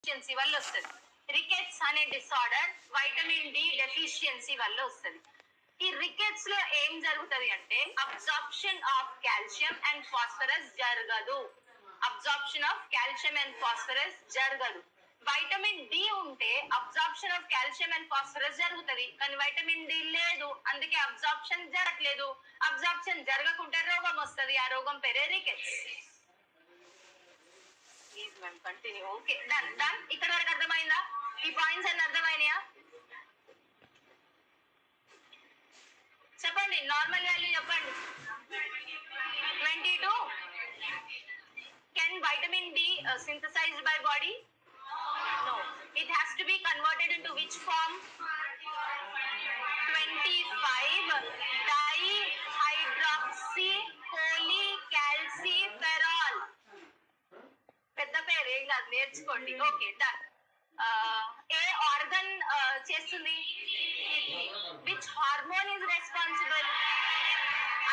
Deficiency వల్ల వస్తుంది. Rickets అనే డిసార్డర్ వైటమిన్ డి డెఫిషియన్సీ వల్ల వస్తుంది. ఈ రికెట్స్ లో ఏం జరుగుతుంది అంటే absorption of calcium and phosphorus జరగదు. Absorption of calcium and phosphorus జరగదు. వైటమిన్ డి ఉంటే absorption of calcium and phosphorus జరుగుతుంది, కానీ వైటమిన్ డి లేదు, అందుకే అబ్జార్ప్షన్ జరగలేదు. అబ్జార్ప్షన్ జరగకుంటే రోగం వస్తుంది, ఆ రోగం పేరే rickets. Continue. Okay, done done. ఇక్కడ వరకు అర్థమైందా? ఈ పాయింట్స్ అన్ని అర్థమైనాయా? చెప్పండి, నార్మల్ వాల్యూ చెప్పండి. 22. Can vitamin D synthesized by body? No. It has to be converted into which form? 25 dihydroxycholecalciferol. పెద్ద పేరు ఏం కాదు, నేర్చుకోండి. Okay, done. ఏ ఆర్గన్ చేస్తుంది? Kidney. Which hormone is responsible?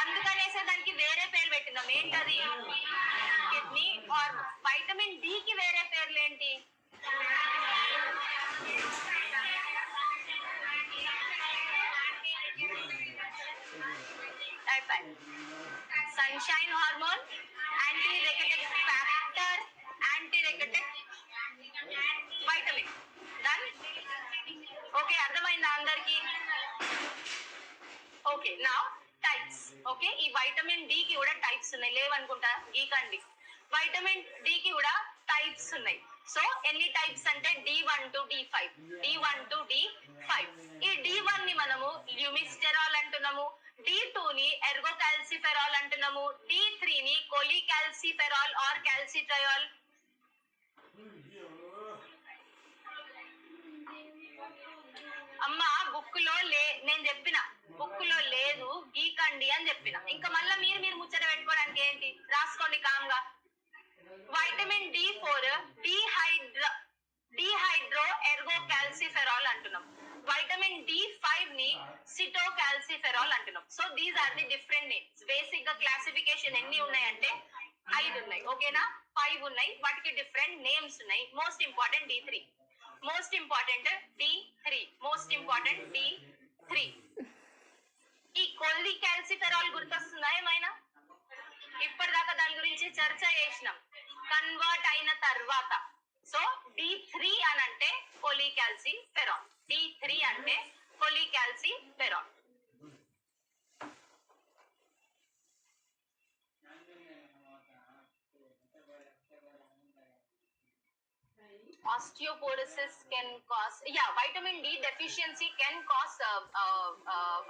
అందుకనేసే దానికి వేరే పేరు పెట్టిందాం. ఏంటది? Kidney hormone. వైటమిన్ డి కి వేరే పేర్లు ఏంటి? Sunshine hormone, anti rachitic factor, anti rachitic vitamin. Done. Okay, అర్థమైందా అందరికి? ఓకే, నా టైప్స్. ఓకే, ఈ వైటమిన్ డి కి కూడా టైప్స్ ఉన్నాయి, లేవనుకుంటా గీకండి. వైటమిన్ డి కి కూడా టైప్స్ ఉన్నాయి. సో ఎన్ని టైప్స్ అంటే D1 to D5. D1 to D5. ఈ D1 ని మనము ల్యూమిస్టెరాల్ అంటున్నాము, D2 ని ఎర్గోకాల్సిఫెరాల్ అంటున్నాము, D3 ని కోలికాల్సిఫెరాల్ ఆర్ కాల్సిట్రయాల్. అమ్మ బుక్ లో నేను చెప్పిన బుక్ లో లేదు, గీకండి అని చెప్పిన. ఇంకా మళ్ళీ మీరు ముచ్చట పెట్టుకోవడానికి ఏంటి? రాసుకోండి కామ్గా. వైటమిన్ D4 డిహైడ్రో ఎర్గోకాల్సిఫెరాల్ అంటున్నాం. వైటమిన్ D5 ని సిటోకాల్సిఫెరాల్ అంటున్నాం. So these are the different names. Basic గా క్లాసిఫికేషన్ ఎన్ని ఉన్నాయంటే 5 ఉన్నాయి. ఓకేనా? 5 ఉన్నాయి, వాటికి డిఫరెంట్ నేమ్స్ ఉన్నాయి. Most important D3. Most important D3. Most important D3. ఈ కోలికాల్సిఫెరాల్ గుర్తొస్తుందా ఏమైనా? ఇప్పటిదాకా దాని గురించి చర్చ చేసినాం కన్వర్ట్ అయిన తర్వాత. సో D3 అని అంటే కోలికాల్సిఫెరాల్. D3 అంటే కోలికాల్సిఫెరాల్. Osteoporosis can cause, vitamin D deficiency can cause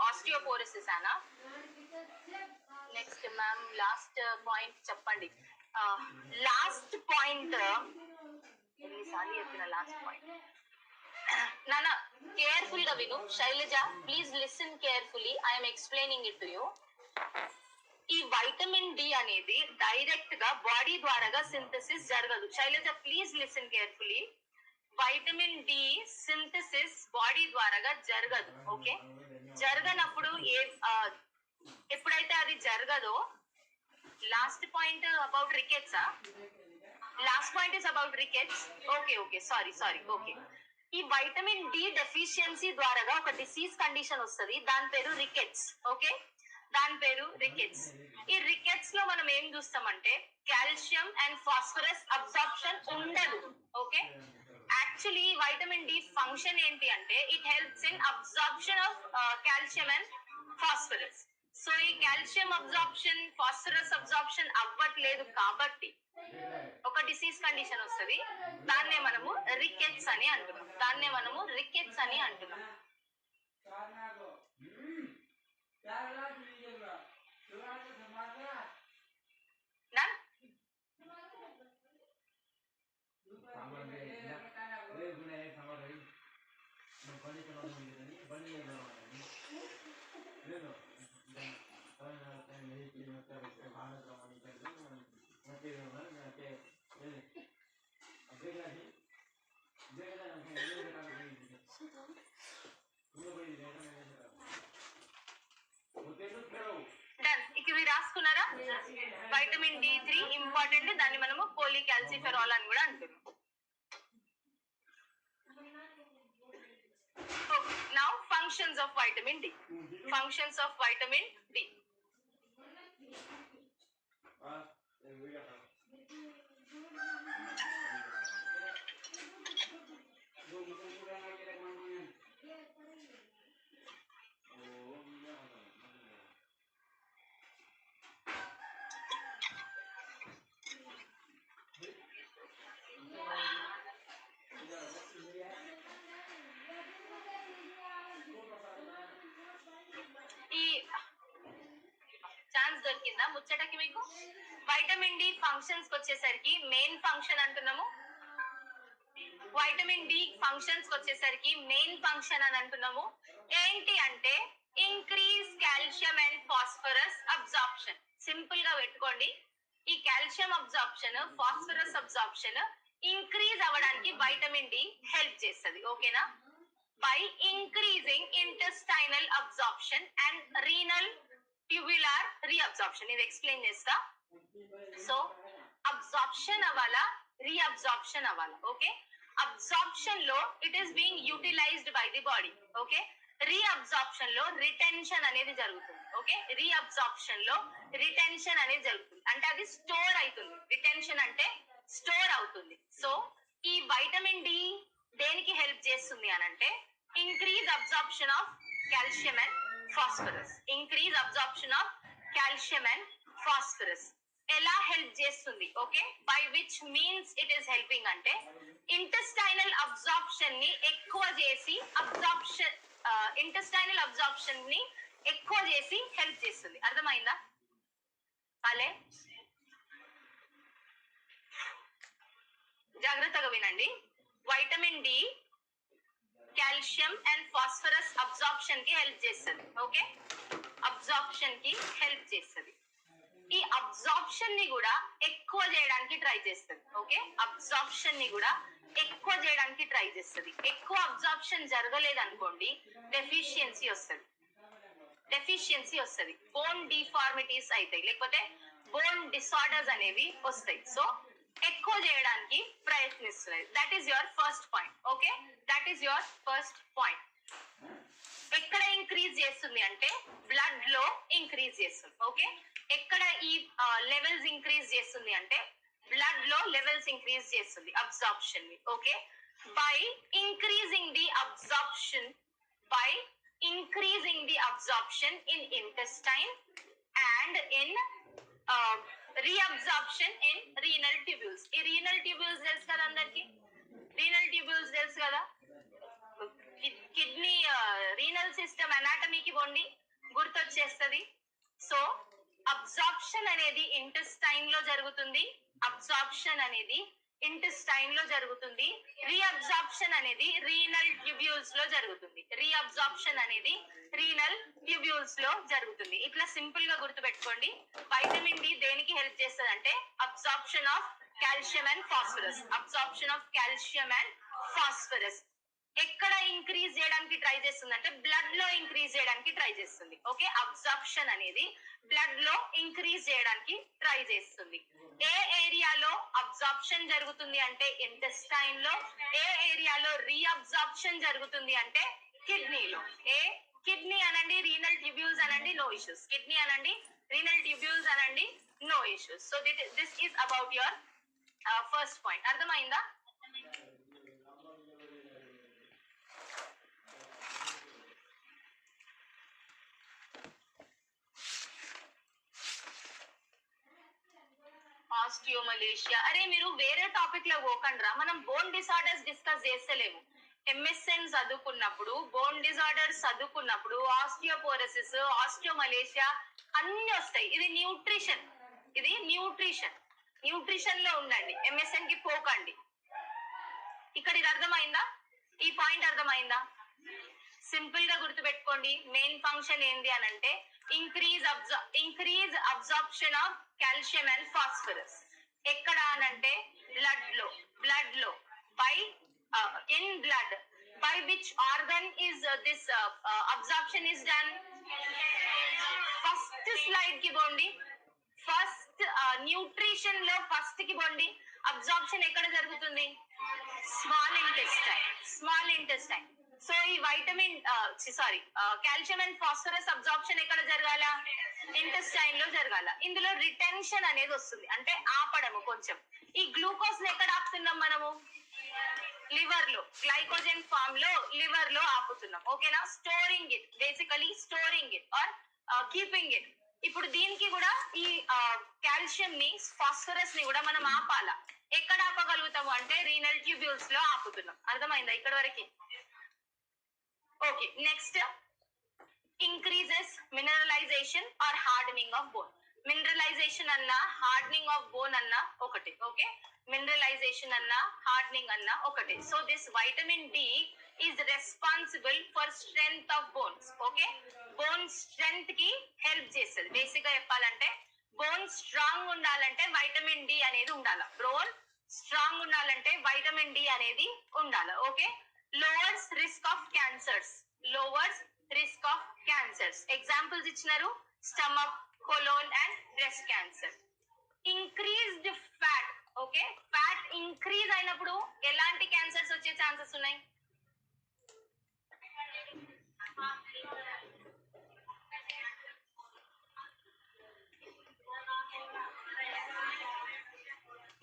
osteoporosis, Anna. Next ma'am, last point చెప్పండి. లాస్ట్ పాయింట్ ఎన్నిసార్లు చెప్పిన లాస్ట్ పాయింట్? నాన్న కేర్ఫుల్ గా విను. Shailaja please listen carefully, I'm explaining it to you. ఈ వైటమిన్ డి అనేది డైరెక్ట్ గా బాడీ ద్వారా సింథసిస్ జరగదు. Shailaja please listen carefully. Vitamin D synthesis body ద్వారా జరగదు. ఓకే, జరగనప్పుడు ఎప్పుడైతే అది జరగదో, last point about rickets. Last point is about rickets. Okay sorry. Okay, ఈ వైటమిన్ డి డెఫిషియన్సీ ద్వారా ఒక డిసీజ్ కండిషన్ వస్తుంది, దాని పేరు రికెట్స్. ఓకే, దాని పేరు రికెట్స్. ఈ రికెట్స్ లో మనం ఏం చూస్తామంటే కాల్షియం అండ్ ఫాస్ఫరస్ అబ్జార్ప్షన్ ఉండదు. Okay, actually vitamin D function ఏంటి అంటే it helps in absorption of calcium and phosphorus. So ఈ కాల్షియం అబ్జార్ప్షన్, ఫాస్ఫరస్ అబ్జార్ప్షన్ అవ్వట్లేదు కాబట్టి ఒక డిసీజ్ కండిషన్ వస్తుంది, దాన్నే మనము రికెట్స్ అని అంటున్నాం. డన్. ఇవి రాసుకున్నారా? వైటమిన్ D3 ఇంపార్టెంట్, దాన్ని మనము కోలికాల్సిఫెరాల్ అని కూడా అంటున్నాం. functions of vitamin D. Functions of vitamin D. ఈ ఛాన్స్ దొరికిందా ముచ్చటకి మీకు? వైటమిన్ డి ఫంక్షన్స్ వచ్చేసరికి మెయిన్ ఫంక్షన్ అంటున్నాము. వైటమిన్ డి ఫంక్షన్స్ వచ్చేసరికి మెయిన్ ఫంక్షన్ అని అంటున్నాము. ఏంటి అంటే increase calcium and phosphorus absorption. Simple గా పెట్టుకోండి. ఈ calcium absorption, phosphorus absorption increase అవ్వడానికి వైటమిన్ డి హెల్ప్ చేస్తుంది. ఓకేనా? By increasing intestinal absorption and renal tubular reabsorption. ఇది ఎక్స్ప్లెయిన్ చేస్తా. సో అబ్జార్ప్షన్ అవ్వాలా, రీఅబ్జార్ప్షన్ అవ్వాలా. ఓకే, అబ్జార్ప్షన్ లో it is being utilised by the body. Okay, reabsorption లో retention అనేది జరుగుతుంది. ఓకే, రీఅబ్జార్ప్షన్ లో రిటెన్షన్ అనేది జరుగుతుంది అంటే అది స్టోర్ అవుతుంది. రిటెన్షన్ అంటే స్టోర్ అవుతుంది. సో ఈ వైటమిన్ డి దేనికి హెల్ప్ చేస్తుంది అని అంటే increase absorption of calcium and phosphorus. Increase absorption of calcium and phosphorus ఎలా హెల్ప్ చేస్తుంది? Okay, by which means it is helping అంటే ఇంటెస్టైనల్ అబ్జార్ప్షన్ ని ఎక్కువ చేసి ఇంటెస్టైనల్ అబ్జార్ప్షన్ ని ఎక్కువ చేసి హెల్ప్ చేస్తుంది. అర్థమైందా? అలే జాగ్రత్తగా వినండి. Vitamin D calcium and phosphorus absorption కి హెల్ప్ చేస్తుంది. ఓకే, అబ్జార్ప్షన్ కి హెల్ప్ చేస్తుంది. ఈ అబ్జార్ప్షన్ ని కూడా ఎక్కువ చేయడానికి ట్రై చేస్తుంది. ఓకే, అబ్జార్ప్షన్ ని కూడా ఎక్కువ చేయడానికి ట్రై చేస్తుంది. ఎక్కువ అబ్జార్ప్షన్ జరగలేదు అనుకోండి, డెఫిషియన్సీ వస్తుంది. బోన్ డిఫార్మిటీస్ అవుతాయి, లేకపోతే బోన్ డిసార్డర్స్ అనేవి వస్తాయి. సో ఎక్కువ చేయడానికి ప్రయత్నిస్తున్నది. That is your first point. Okay, that is your first point. ఎక్కడ ఇంక్రీజ్ చేస్తుంది అంటే బ్లడ్ లో ఇంక్రీజ్ చేస్తుంది. ఓకే, ఎక్కడ ఈ లెవెల్స్ ఇంక్రీజ్ చేస్తుంది అంటే బ్లడ్ లో లెవెల్స్ ఇంక్రీజ్ చేస్తుంది అబ్జార్ప్షన్ ని. Okay, by increasing the absorption in intestine and in reabsorption in renal tubules. ఈ రీనల్ ట్యూబ్యూల్స్ తెలుసు కదా అందరికి? రీనల్ ట్యూబ్యూల్స్ తెలుసు కదా? కిడ్నీ రీనల్ సిస్టమ్ అనాటమీకి పోండి, గుర్తొచ్చేస్తుంది. సో అబ్జార్ప్షన్ అనేది ఇంటెస్టైన్ లో జరుగుతుంది. రీఅబ్జార్ప్షన్ అనేది రీనల్ ట్యూబ్యూల్స్ లో జరుగుతుంది. ఇట్లా సింపుల్ గా గుర్తు పెట్టుకోండి. వైటమిన్ డి దేనికి హెల్ప్ చేస్తుంది అంటే absorption of calcium and phosphorus. ఎక్కడ ఇంక్రీజ్ చేయడానికి ట్రై చేస్తుంది అంటే బ్లడ్ లో ఇంక్రీజ్ చేయడానికి ట్రై చేస్తుంది. ఓకే, అబ్జార్ప్షన్ అనేది బ్లడ్ లో ఇంక్రీజ్ చేయడానికి ట్రై చేస్తుంది. ఏ ఏరియాలో అబ్జార్ప్షన్ జరుగుతుంది అంటే ఇంటెస్టైన్ లో. ఏ ఏరియాలో రీఅబ్జార్ప్షన్ జరుగుతుంది అంటే కిడ్నీలో. కిడ్నీ అనండి, రీనల్ ట్యూబ్యూల్స్ అనండి, నో ఇష్యూస్. కిడ్నీ అనండి, రీనల్ ట్యూబ్యూల్స్ అనండి, no issues. So this is about your first point. అర్థమైందా? ఆస్టియోమలేషియా. అరే మీరు వేరే టాపిక్ లో పోకండ్రా, మనం బోన్ డిసార్డర్స్ డిస్కస్ చేస్తలేము. ఎంఎస్ఎన్ చదువుకున్నప్పుడు, బోన్ డిసార్డర్స్ చదువుకున్నప్పుడు ఆస్టియోపోరోసిస్, ఆస్టియోమలేషియా అన్ని వస్తాయి. ఇది న్యూట్రిషన్ లో ఉండండి, ఎంఎస్ఎన్ కి పోకండి. ఇక్కడ ఇది అర్థమైందా? ఈ పాయింట్ అర్థమైందా? సింపుల్ గా గుర్తుపెట్టుకోండి. మెయిన్ ఫంక్షన్ ఏంది అని అంటే increase absorption of calcium and phosphorus. ఎక్కడ అనంటే బ్లడ్ లో by in blood. By which organ is this absorption is done? First slide కి పోండి. ఫస్ట్ న్యూట్రిషన్ లో ఫస్ట్ కి పోండి. అబ్జార్ప్షన్ ఎక్కడ జరుగుతుంది? Small intestine. సో ఈ vitamin sorry calcium and phosphorus absorption ఎక్కడ జరగాల? ఇంటెస్టైన్ లో జరగాల. ఇందులో రిటెన్షన్ అనేది వస్తుంది, అంటే ఆపడము కొంచెం. ఈ గ్లూకోజ్ ఎక్కడ ఆపుతున్నాం మనము? లివర్ లో, గ్లైకోజన్ ఫామ్ లో లివర్ లో ఆపుతున్నాం. ఓకేనా? Storing it, basically storing it or keeping it. ఇప్పుడు దీనికి కూడా ఈ కాల్షియం ని, ఫాస్ఫరస్ ని కూడా మనం ఆపాల. ఎక్కడ ఆపగలుగుతాము అంటే రీనల్ ట్యూబ్యూల్స్ లో ఆపుతున్నాం. అర్థమైందా ఇక్కడ వరకు? Okay, next increases mineralization or hardening of bone. Mineralization అన్నా హార్డనింగ్ ఆఫ్ బోన్ అన్నా ఒకటే. ఓకే, మినరలైజేషన్ అన్నా హార్డనింగ్ అన్నా ఒకటే. So this vitamin D is responsible for strength of bones. Okay, bone strength కి హెల్ప్ చేస్తుంది. బేసిక్ గా చెప్పాలంటే బోన్ స్ట్రాంగ్ ఉండాలంటే వైటమిన్ డి అనేది ఉండాలి. బోన్ స్ట్రాంగ్ ఉండాలంటే వైటమిన్ డి అనేది ఉండాలి. Okay, lowers risk of cancers. Lowers risk of cancers. Examples ఇచ్చినారు, stomach, colon and breast cancer. Increased fat. Okay, fat increase అయినప్పుడు ఎలాంటి క్యాన్సర్స్ వచ్చే ఛాన్సెస్ ఉన్నాయి?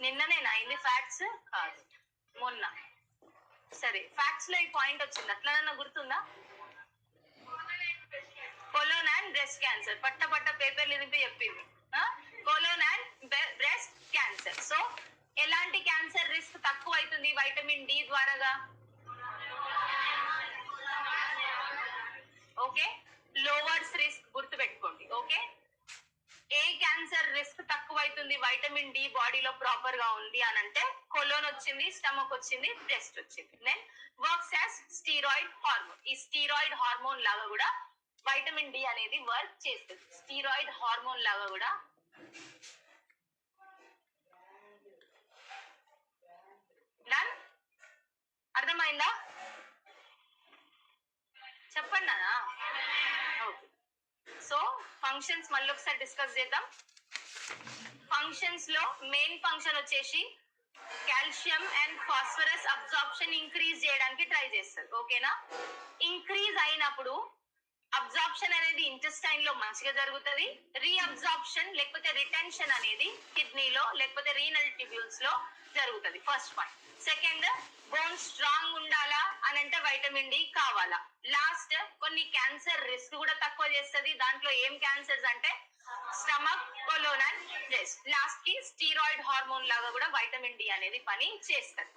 నిన్ననేనా అయింది ఫ్యాట్స్? కాదు, మొన్న. సరే, ఫ్యాక్ట్స్ లో ఈ పాయింట్ వచ్చింది, అట్లా గుర్తుందా? Colon and breast cancer. పట్ట పేపర్లు ఇదింపి చెప్పింది. Colon and breast cancer. So ఎలాంటి క్యాన్సర్ రిస్క్ తక్కువ అవుతుంది వైటమిన్ డి ద్వారాగా? ఓకే, లోవర్స్ రిస్క్ గుర్తుపెట్టుకోండి. ఓకే, ఏ క్యాన్సర్ రిస్క్ తక్కువ అవుతుంది వైటమిన్ డి బాడీలో ప్రాపర్ గా ఉంది అని అంటే? కొలోన్ వచ్చింది, స్టమక్ వచ్చింది, బ్రెస్ట్ వచ్చింది. Then works as steroid hormone. ఈ స్టీరాయిడ్ హార్మోన్ లాగా కూడా వైటమిన్ డి అనేది వర్క్ చేస్తుంది. స్టీరాయిడ్ హార్మోన్ లాగా కూడా. డన్? అర్థమైందా? చెప్పండి నానా. ఓకే, సో ఫంక్షన్స్ మళ్ళీ ఒకసారి డిస్కస్ చేద్దాం. ఫంక్షన్స్ లో మెయిన్ ఫంక్షన్ వచ్చేసి calcium and phosphorus absorption increase చేయడానికి ట్రై చేస్తారు. ఓకేనా? ఇంక్రీజ్ అయినప్పుడు అబ్జార్ప్షన్ అనేది ఇంటెస్టైన్ లో మంచిగా జరుగుతుంది. రీఅబ్జార్ప్షన్ లేకపోతే రిటెన్షన్ అనేది కిడ్నీలో లేకపోతే రీనల్ ట్యూబ్యూల్స్ లో జరుగుతుంది. First point. Second, bone strong ఉండాలా అని అంటే వైటమిన్ డి కావాలా. లాస్ట్, కొన్ని క్యాన్సర్ రిస్క్ కూడా తక్కువ చేస్తుంది. దాంట్లో ఏం క్యాన్సర్స్ అంటే stomach, colon and breast. Last కి స్టీరాయిడ్ హార్మోన్ లాగా కూడా వైటమిన్ డి అనేది పని చేస్తుంది.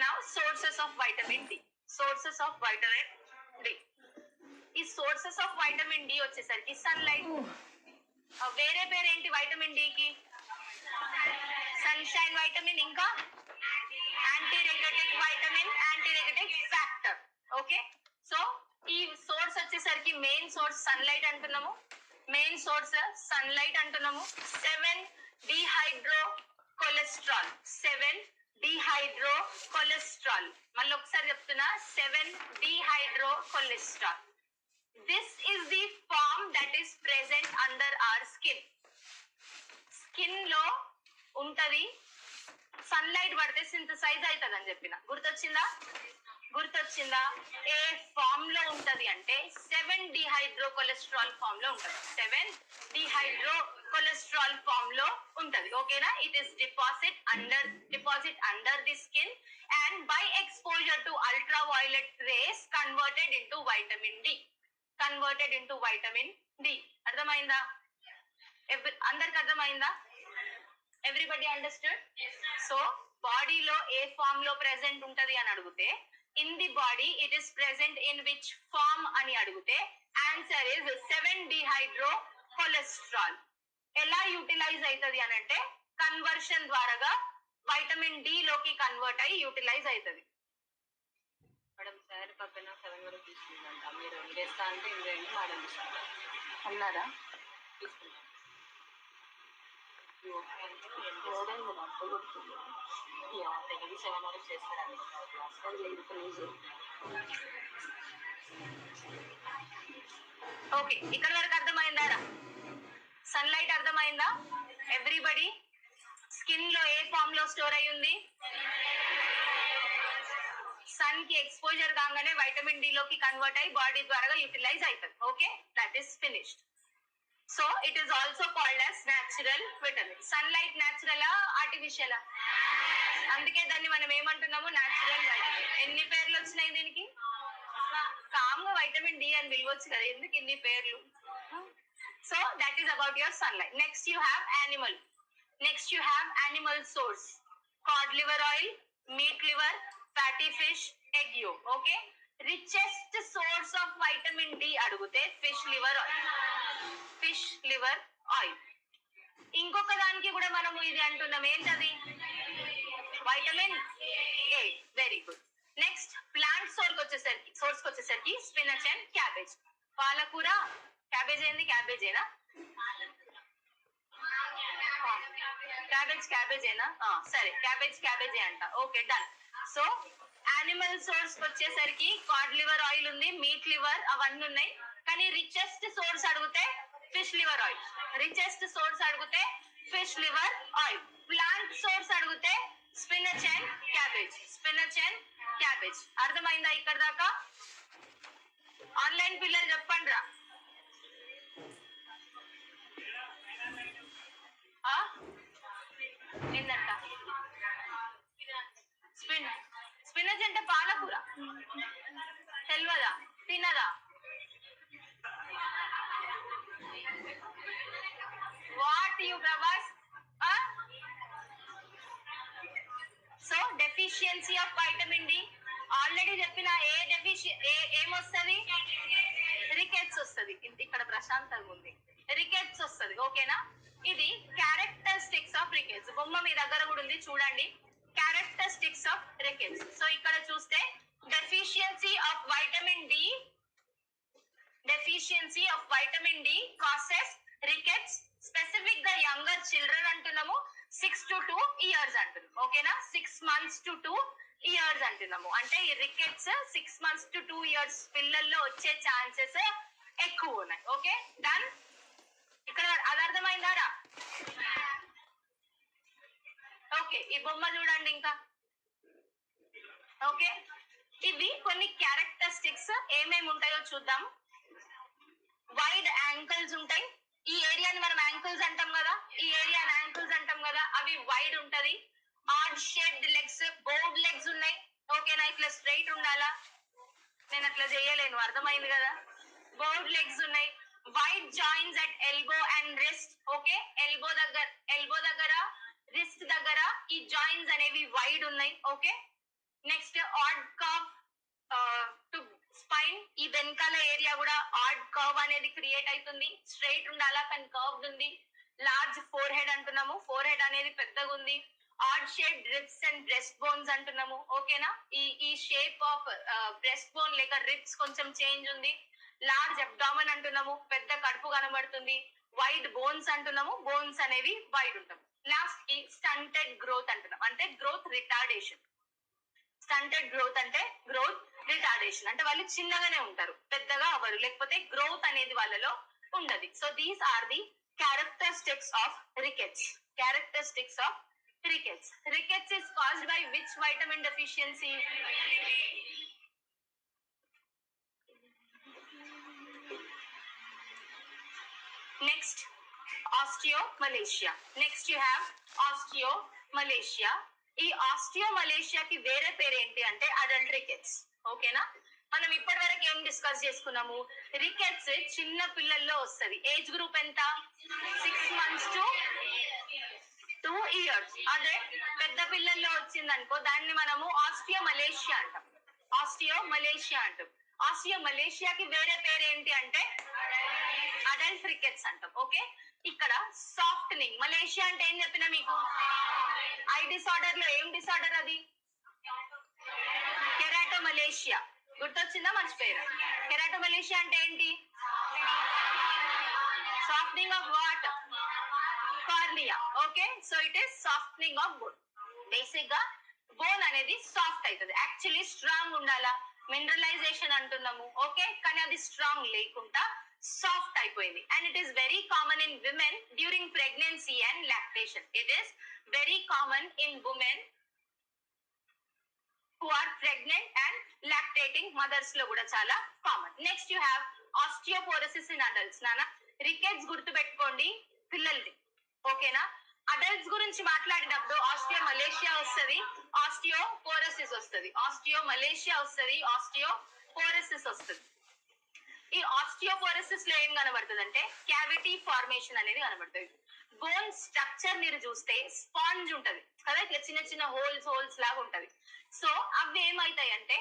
Now sources of vitamin D. Sources of vitamin D. ఈ సోర్సెస్ ఆఫ్ వైటమిన్ డి వచ్చేసరికి సన్లైట్. వేరే పేరేంటి వైటమిన్ డి కి? సన్షైన్ వైటమిన్, ఇంకా anti rachitic vitamin, anti rachitic factor. Okay, so ఈ సోర్స్ వచ్చేసరికి మెయిన్ సోర్స్ సన్లైట్ అంటున్నాము. మెయిన్ సోర్స్ సన్లైట్ అంటున్నాము. 7 డిహైడ్రో కొలెస్ట్రాల్. 7 dehydro cholesterol. మళ్ళీ ఒకసారి చెప్తున్నా, 7 dehydrocholesterol. This is the form that is present under our skin. Skin లో ఉంటది. Sunlight పడితే సింథసైజ్ అవుతుంది అని చెప్పిన. గుర్తొచ్చిందా? ఏ ఫామ్ లో ఉంటది అంటే 7 డిహైడ్రో కొలెస్ట్రాల్ ఫామ్ లో ఉంటది. 7 డిహైడ్రో కొలెస్ట్రాల్ ఫామ్ లో ఉంటది. ఓకేనా? It is deposit under the skin and by exposure to ultraviolet rays converted into vitamin D. అర్థమైందా? అందరికి అర్థమైందా? Everybody understood? సో బాడీలో ఏ ఫామ్ లో ప్రెసెంట్ ఉంటది అని అడిగితే, in the body it is present in which form అని అడిగితే ఆన్సర్ ఇస్ 7 డిహైడ్రో కొలెస్ట్రాల్. ఎలా యూటిలైజ్ అవుతుంది అని అంటే కన్వర్షన్ ద్వారాగా వైటమిన్ డి లోకి కన్వర్ట్ అయ్యి యూటిలైజ్ అవుతుంది. మేడం సార్ పక్కన 7 వరకు తీసుకుందంట. మీరు చేస్తా అంటే ఇంగ్రేండి మేడం తీసుకుంటారు అన్నారా? తీసుకుంటాం. తెగది 7 వరకు చేస్తారండి. ఓకే, ఇక్కడ వరకు అర్థమైందా? సన్లైట్ అర్థమైందా? ఎవ్రీబడి స్కిన్ లో ఏ ఫామ్ లో స్టోర్ అయి ఉంది? సన్ కి ఎక్స్పోజర్ కాగానే వైటమిన్ డి లోకి కన్వర్ట్ అయ్యి బాడీ ద్వారా యూటిలైజ్ అవుతుంది. Okay, that is finished. So it is also called as natural vitamin. Sunlight న్యాచురలా ఆర్టిఫిషియలా? అందుకే దాన్ని మనం ఏమంటున్నాము? Natural vitamin. ఎన్ని పేర్లు వచ్చినాయి దీనికి? కామ్గా వైటమిన్ డి అని పిలవచ్చు కదా, ఎందుకు ఇన్ని పేర్లు? So that is about your sunlight. Next you have animal. Next you have animal source. Cod liver oil, meat liver, fatty fish, egg యో. Okay, richest source of vitamin D అడిగితే fish liver oil. Fish liver oil. ఇంకొక దానికి కూడా మనము ఇది అంటున్నాం, ఏంటది? Vitamin A. Very good. Next plant source వచ్చేసరికి స్పినచ్ అండ్ క్యాబేజ్. పాలకూర క్యాబేజ్ ఏంది? క్యాబేజేనా? క్యాబేజేనా? సరే, క్యాబేజే అంట. Okay, done. So animal source వచ్చేసరికి కార్డ్ లివర్ ఆయిల్ ఉంది, మీట్ లివర్, అవన్నీ ఉన్నాయి. కానీ రిచెస్ట్ సోర్స్ అడిగితే fish liver oil. Richest source అడిగితే fish liver oil. Plant source అడిగితే spinach and cabbage. Spinach and cabbage. అర్థమైందా ఇక్కడ దాకా? ఆన్లైన్ పిల్లలు చెప్పండి రా. ఏందంట? స్పినచ్ అంటే పాలకూర. తెలియదా? తినదా? What you Prabhas? So deficiency of vitamin D already చెప్పిన. ఏమొస్తుంది? రికెట్స్ వస్తుంది. ఇక్కడ ప్రశాంతంగా ఉంది. రికెట్స్ వస్తుంది. ఓకేనా? ఇది క్యారెక్టరిస్టిక్స్ ఆఫ్ రికెట్స్. బొమ్మ మీ దగ్గర కూడా ఉంది, చూడండి. Characteristics of rickets. సో ఇక్కడ చూస్తే deficiency of vitamin D, deficiency of vitamin D causes rickets. Specific గా యంగర్ చిల్డ్రన్ అంటున్నాము, 6 to 2 years అంటున్నాం. ఓకేనా? 6 months to 2 years అంటున్నాము. అంటే ఈ రికెట్స్ 6 months to 2 years పిల్లల్లో వచ్చే ఛాన్సెస్ ఎక్కువ ఉన్నాయి. Okay, done. ఇక్కడ అది అర్థమైందారా? ఓకే, ఈ బొమ్మ చూడండి ఇంకా. ఓకే, ఇవి కొన్ని క్యారెక్టరిస్టిక్స్. ఏమేమి ఉంటాయో చూద్దాం. వైడ్ యాంకిల్స్ ఉంటాయి. ఈ ఏరియాని మనం యాంకిల్స్ అంటాం కదా, ఈ ఏరియాని యాంకిల్స్ అంటాం కదా, అవి వైడ్ ఉంటది. Odd shaped legs, bowed legs ఉన్నాయి. ఓకేనా? ఇట్లా స్ట్రైట్ ఉండాలా? నేను అట్లా చేయలేను, అర్థమైంది కదా? బోర్డ్ లెగ్స్ ఉన్నాయి. Wide joints at elbow and wrist. Okay, elbow దగ్గర రిస్ట్ దగ్గర ఈ జాయింట్స్ అనేవి వైడ్ ఉన్నాయి. Okay, next odd curve to spine. ఈ వెనకాల ఏరియా కూడా ఆడ్ కర్వ్ అనేది క్రియేట్ అవుతుంది. స్ట్రైట్ ఉండాలా, కానీ కర్వ్డ్ ఉంది. లార్జ్ ఫోర్ హెడ్ అంటున్నాము, ఫోర్ హెడ్ అనేది పెద్దగా ఉంది. Odd shape ribs and breast bones అంటున్నాము. ఓకేనా? ఈ షేప్ ఆఫ్ బ్రెస్ట్ బోన్ లేక రిబ్స్ కొంచెం చేంజ్ ఉంది. లార్జ్ అబ్డామన్ అంటున్నాము, పెద్ద కడుపు కనబడుతుంది. వైడ్ బోన్స్ అంటున్నాము, బోన్స్ అనేవి వైడ్ ఉంటాం. లాస్ట్ కి స్టంటెడ్ గ్రోత్ అంటున్నాం, అంటే గ్రోత్ రిటార్డేషన్. స్టంటెడ్ గ్రోత్ అంటే గ్రోత్ రిటార్డేషన్, అంటే వాళ్ళు చిన్నగానే ఉంటారు, పెద్దగా అవ్వరు, లేకపోతే గ్రోత్ అనేది వాళ్ళలో ఉండదు. So these are the characteristics of rickets. Characteristics of rickets. Rickets is caused by which vitamin deficiency? Next, osteomalacia. Next you have osteomalacia. ఈ ఆస్టియోమలేషియా కి వేరే పేరు ఏంటి అంటే అడల్ట్ రికెట్స్. ఓకేనా? మనం ఇప్పటి వరకు ఏం డిస్కస్ చేసుకున్నాము? రికెట్స్ చిన్న పిల్లల్లో వస్తుంది. ఏజ్ గ్రూప్ ఎంత? 6 months to 2 years. అదే పెద్ద పిల్లల్లో వచ్చిందనుకో, దాన్ని మనము ఆస్టియోమలేషియా అంటాం. ఆస్టియోమలేషియా అంటాం. ఆస్టియోమలేషియాకి వేరే పేరు ఏంటి అంటే అడల్ట్ రికెట్స్ అంటాం. ఓకే, ఇక్కడ సాఫ్టనింగ్. మలేషియా అంటే ఏం చెప్పినా మీకు? ఐ డిసార్డర్ లో ఏం డిసార్డర్ అది? కెరాటోమలేషియా. గుర్తొచ్చిందా? మర్చిపోయారా? కెరాటోమలేషియా అంటే ఏంటి? Softening of what? Cornea. Okay, so it is softening of bone. Basic గా బోన్ అనేది సాఫ్ట్ అవుతుంది. యాక్చువల్లీ స్ట్రాంగ్ ఉండాలా, మినరలైజేషన్ అంటున్నాము. ఓకే, కానీ అది స్ట్రాంగ్ లేకుండా సాఫ్ట్ అయిపోయింది. And it is very common in women during pregnancy and lactation. It is very common in women who are pregnant and lactating mothers లో కూడా చాలా common. Next you have osteoporosis in adults. నానా rickets గుర్తు పెట్టుకోండి పిల్లల్ని, ఓకేనా? Adults గురించి మాట్లాడినప్పుడు ఆస్టియో మలేషియా వస్తుంది, ఆస్టియోపోరోసిస్ వస్తుంది, ఆస్టియో మలేషియా వస్తుంది, ఆస్టియోపోరోసిస్ వస్తుంది. ఈ ఆస్టియోపోరోసిస్ లో ఏం కనబడుతుంది అంటే క్యావిటీ ఫార్మేషన్ అనేది కనబడుతుంది. బోన్ స్ట్రక్చర్ మీరు చూస్తే స్పాంజ్ ఉంటది కదా, ఇట్లా చిన్న చిన్న హోల్స్ లాగా ఉంటది. సో అవి ఏమైతాయి అంటే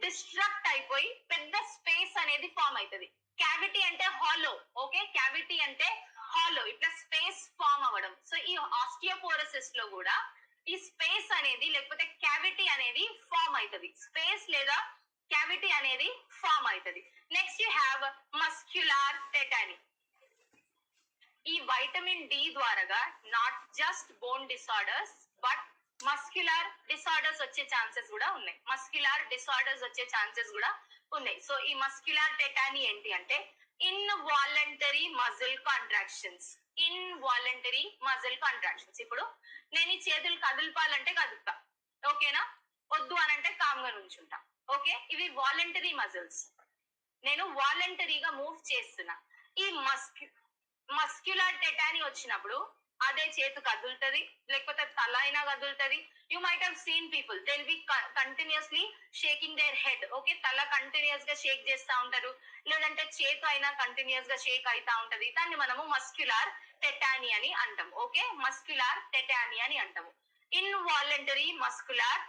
డిస్ట్రక్ట్ అయిపోయి పెద్ద స్పేస్ అనేది ఫామ్ అవుతుంది. క్యావిటీ అంటే హాలో, ఓకే? క్యావిటీ అంటే హాలో, ఇట్లా స్పేస్ ఫామ్ అవ్వడం. సో ఈ ఆస్టియోపోరోసిస్ లో కూడా ఈ స్పేస్ అనేది లేకపోతే క్యావిటీ అనేది ఫామ్ అవుతుంది. స్పేస్ లేదా క్యావిటీ అనేది ఫామ్ అవుతుంది. Next you have మస్క్యులార్ tetany. ఈ వైటమిన్ డి ద్వారాగా not just bone disorders but మస్క్యులార్ disorders వచ్చే ఛాన్సెస్ కూడా ఉన్నాయి. మస్క్యులార్ డిసార్డర్స్ వచ్చే ఛాన్సెస్ కూడా ఉన్నాయి. సో ఈ మస్క్యులార్ టెటానీ ఏంటి అంటే involuntary muscle contractions. Involuntary muscle contractions. ఇప్పుడు నేను ఈ చేతులు కదులుపాలంటే కదులుతా, ఓకేనా? వద్దు అనంటే కామ్గా నుంచుంటా, ఓకే? ఇవి వాలంటరీ మజిల్స్, నేను వాలంటరీగా మూవ్ చేస్తున్నా. ఈ మస్క్యులార్ టెటానీ వచ్చినప్పుడు అదే చేతు కదులుతుంది, లేకపోతే తల అయినా కదులుతుంది. You might have seen people they will be continuously shaking their head, okay? తల కంటిన్యూస్ గా షేక్ చేస్తా ఉంటారు, లేదంటే చేతు అయినా కంటిన్యూస్ గా షేక్ అవుతా ఉంటది. దాన్ని మనము మస్క్యులార్ టెటానీ అని అంటాము, ఓకే? మస్క్యులార్ టెటానీ అని అంటాము. Involuntary మస్క్యులార్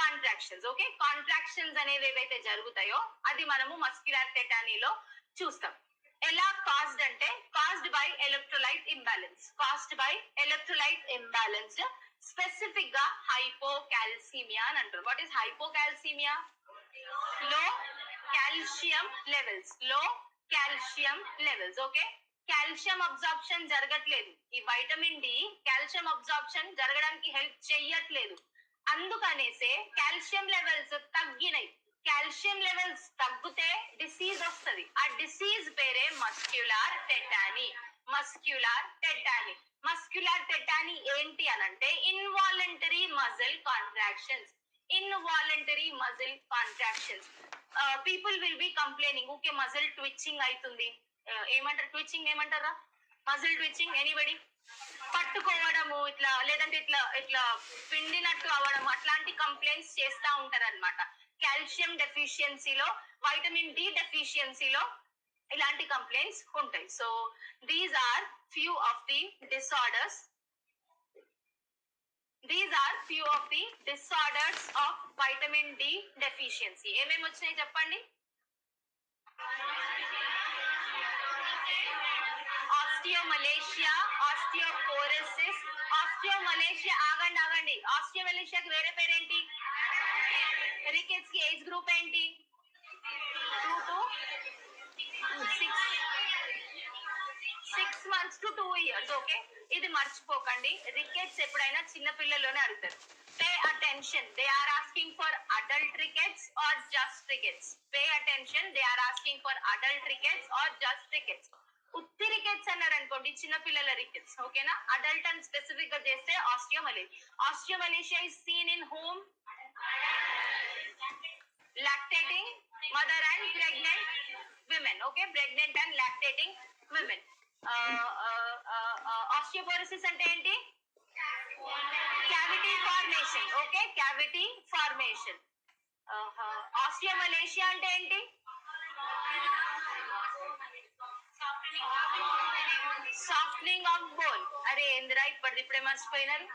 contractions, okay? కాంట్రాక్షన్స్ అనేవి ఏవైతే జరుగుతాయో అది మనము మస్క్యులార్ టెటానీలో చూస్తాం. ఎలా కాజ్డ్ అంటే caused by electrolyte imbalance. Caused by electrolyte imbalance, specific గా హైపోకాల్సిమియా అని అంటారు. What is hypocalcaemia? లో కాల్షియం లెవెల్స్, లో calcium levels, okay? Calcium absorption జరగట్లేదు. ఈ వైటమిన్ డి కాల్షియం అబ్జార్ప్షన్ జరగడానికి హెల్ప్ చెయ్యట్లేదు. అందుకనేసే కాల్షియం లెవెల్స్ తగ్గినాయి. కాల్షియం లెవెల్స్ తగ్గితే డిసీజ్ వస్తుంది. ఆ డిసీజ్ పేరే మస్క్యులార్ tetany. Muscular tetany. Muscular tetany ఏంటి అనంటే involuntary muscle contractions. Involuntary muscle contractions. People will be complaining, okay muscle twitching అవుతుంది. ఏమంటారు ట్విచ్చింగ్? ఏమంటారా మజిల్ ట్విచ్చింగ్? ఎనీబడి? పట్టుకోవడము ఇట్లా, లేదంటే ఇట్లా ఇట్లా పిండినట్టు అవ్వడం, అట్లాంటి కంప్లైంట్స్ చేస్తా ఉంటారు అనమాట. కాల్షియం డెఫిషియన్సీలో, వైటమిన్ డి డెఫిషియన్సీలో ఇలాంటి కంప్లైంట్స్ ఉంటాయి. So these are few of the disorders. These are few of the disorders of vitamin D deficiency. ఏమేమి వచ్చినాయి చెప్పండి? Osteomalacia, osteoporosis, osteomalacia. ఆగండి, ఆస్టియోమలేషియాకి వేరే పేరేంటి? రికెట్స్ కి ఏజ్ గ్రూప్ ఏంటి? 2 to 6 months to 2 years, okay? ఇది మర్చిపోకండి. రికెట్స్ ఎప్పుడైనా చిన్న పిల్లల్లోనే అడుగుతారు. Pay attention, they are asking for adult rickets or just rickets. Pay attention, they are asking for adult rickets or just rickets. ఉత్తి rickets అన్నారు అనుకోండి చిన్న పిల్లల రికెట్స్, ఓకేనా? అడల్ట్ అని స్పెసిఫిక్ గా చేస్తే osteomalacia. Osteomalacia is seen in home? lactating mother and pregnant women, okay? Pregnant and lactating women. Osteoporosis అంటే ఏంటి? cavity formation, okay? cavity formation. Osteomalacia అంటే ఏంటి? softening of bone. అరే ఏందిరా ఇప్పుడే మర్చిపోయినారు,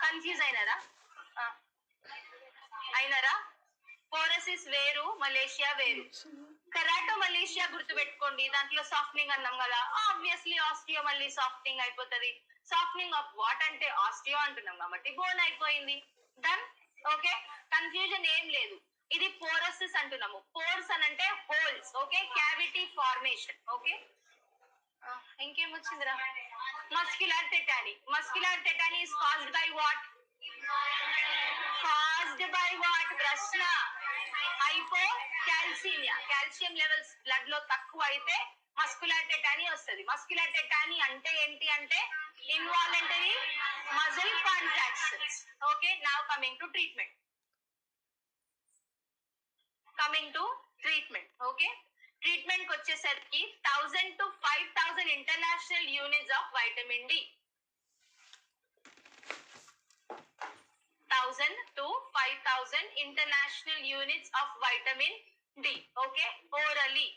కన్ఫ్యూజ్ అయినారా? పోరోసిస్ వేరు, మలేషియా వేరు. కరాటో మలేషియా గుర్తు పెట్టుకోండి, దాంట్లో సాఫ్టనింగ్ అన్నాం కదా. ఆబ్వియస్లీ ఆస్టియో మళ్ళీ సాఫ్టనింగ్ అయిపోతుంది. సాఫ్టనింగ్ ఆఫ్ వాట్ అంటే ఆస్టియో అంటున్నాం కాబట్టి బోన్ అయిపోయింది. Done, okay? కన్ఫ్యూజన్ ఏం లేదు. ఇది పోరోసిస్ అంటున్నాము. పోర్స్ అని అంటే holes, okay? Cavity formation, okay? ఇంకేం వచ్చిందిరా? Muscular tetany. Muscular tetany is caused by what? caused by what? ప్రశ్న. hypocal calcaemia, calcium levels blood లో తక్కువ అయితే మస్కులర్ టెటానీ వస్తుంది. మస్కులర్ టెటానీ అంటే ఏంటి అంటే involuntary muscle contractions. Okay, now coming to treatment. Okay, treatment వచ్చేసరికి 1000 to 5000 international units of vitamin D. 1000 to 5000 international units of vitamin D. Okay, orally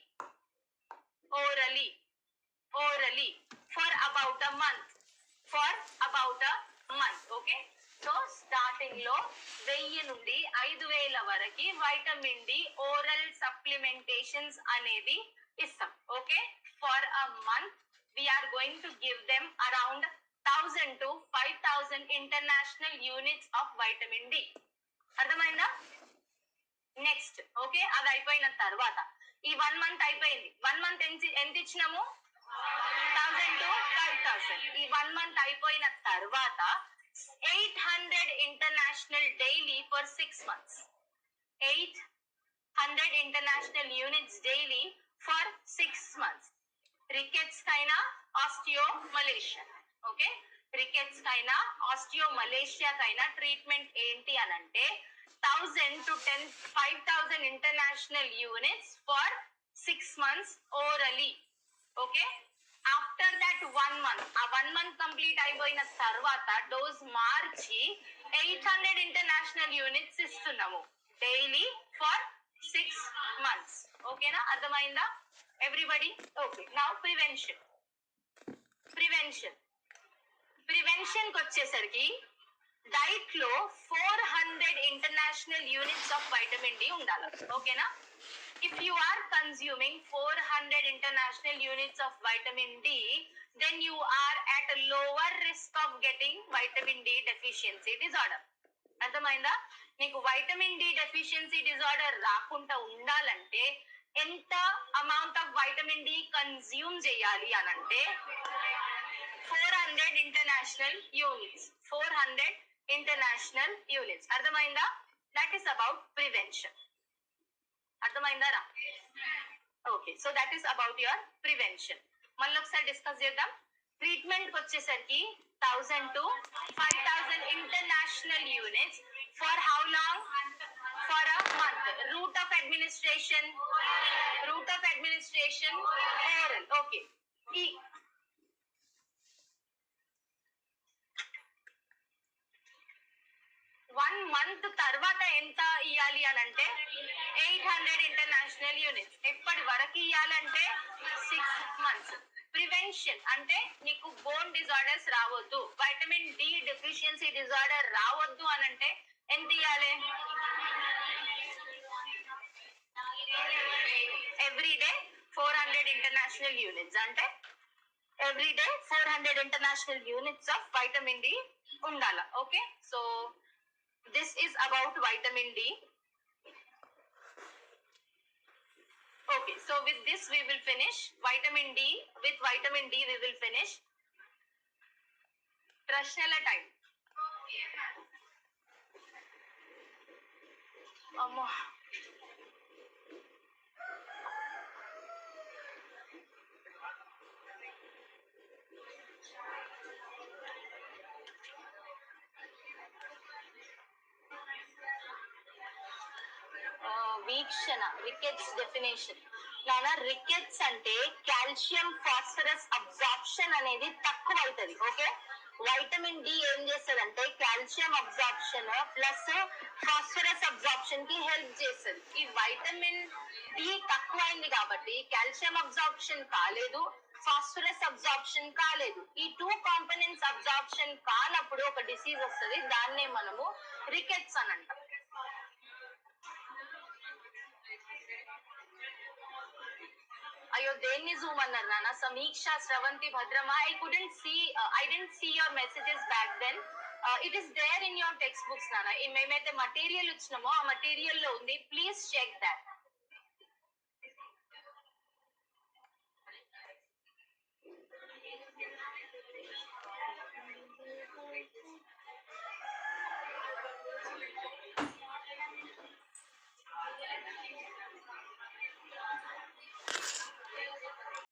for about a month. Okay, so starting లో 1000 నుండి 5000 వరకు vitamin D oral supplementations అనేది ఇస్తాం. Okay, for a month we are going to give them around 1000 to 5000 international units of vitamin D. అర్థమైందా? Next okay, అది అయిపోయిన తర్వాత ఈ 1 month అయిపోయింది. 1 month ఎంత ఇచ్చినాము? 1000 to 5000. ఈ 1 month అయిపోయిన తర్వాత 800 international daily for 6 months. 800 international units daily for 6 months. Rickets కైనా ఆస్టియోమలేషియా. ఓకే, రికెట్స్ కైనా ఆస్టియోమలేషియా కైనా ట్రీట్మెంట్ ఏంటి అనంటే 1000 to 5000 international units for 6 months orally. Okay, after that 1 month, ఆ 1 month కంప్లీట్ అయిపోయిన తర్వాత డోస్ మార్చి 800 ఇంటర్నేషనల్ యూనిట్స్ ఇస్తున్నాము డైలీ ఫర్ 6 months. ఓకేనా, అర్థమైందా ఎవ్రీబడి? ఓకే, నౌ ప్రివెన్షన్ కి వచ్చేసరికి డైట్ లో 400 international units of vitamin D ఉండాలి. ఓకేనా, if you are consuming 400 international units of vitamin D, then you are at a lower risk of getting vitamin D deficiency disorder. అర్థమైందా? నీకు vitamin D deficiency disorder రాకుండా ఉండాలంటే ఎంత amount of vitamin D consume చేయాలి అనంటే 400 international units. అర్థమైందా? That is about prevention. అర్థమైందా రా? Okay, so that is about your prevention. మళ్ళీ ఒకసారి డిస్కస్ చేద్దాం. ట్రీట్మెంట్ వచ్చేసరికి 1000 to 5000 international units for how long? For a month. Route of administration oral. Okay, ఈ 1 month తర్వాత ఎంత ఇవ్వాలి అని అంటే 800 ఇంటర్నేషనల్ యూనిట్స్. ఎప్పటి వరకు ఇవ్వాలంటే 6 months. ప్రివెన్షన్ అంటే నీకు బోన్ డిజార్డర్స్ రావద్దు, వైటమిన్ డి డెఫిషియన్సీ డిజార్డర్ రావద్దు అని అంటే ఎంత ఇవ్వాలి? Everyday 400 international units. అంటే everyday 400 international units of vitamin D ఉండాల. Okay, so this is about vitamin D. Okay, so with this we will finish vitamin D. With vitamin D we will finish. Prashnala time. Amma. వీక్షణ, rickets definition. నానా, rickets అంటే calcium phosphorus absorption అనేది తక్కువ అవుతుంది. Okay, vitamin D ఏం చేస్తుంది calcium absorption plus phosphorus absorption కి help చేస్తుంది. ఈ వైటమిన్ డి తక్కువైంది కాబట్టి కాల్షియం అబ్జార్ప్షన్ కాలేదు, ఫాస్ఫరస్ అబ్జార్ప్షన్ కాలేదు. ఈ 2 కాంపోనెంట్స్ అబ్జార్ప్షన్ కానప్పుడు ఒక డిసీజ్ వస్తుంది, దాన్నే మనము రికెట్స్ అని అంటాం. అయ్యో, దేన్ని జూమ్ అన్నారు నాన్న? సమీక్ష, Sravanthi, భద్రమ. I didn't see your messages back then. It is there in your textbooks నాన్న. మేమైతే మటీరియల్ ఇచ్చినామో ఆ మటీరియల్ లో ఉంది. Please check that.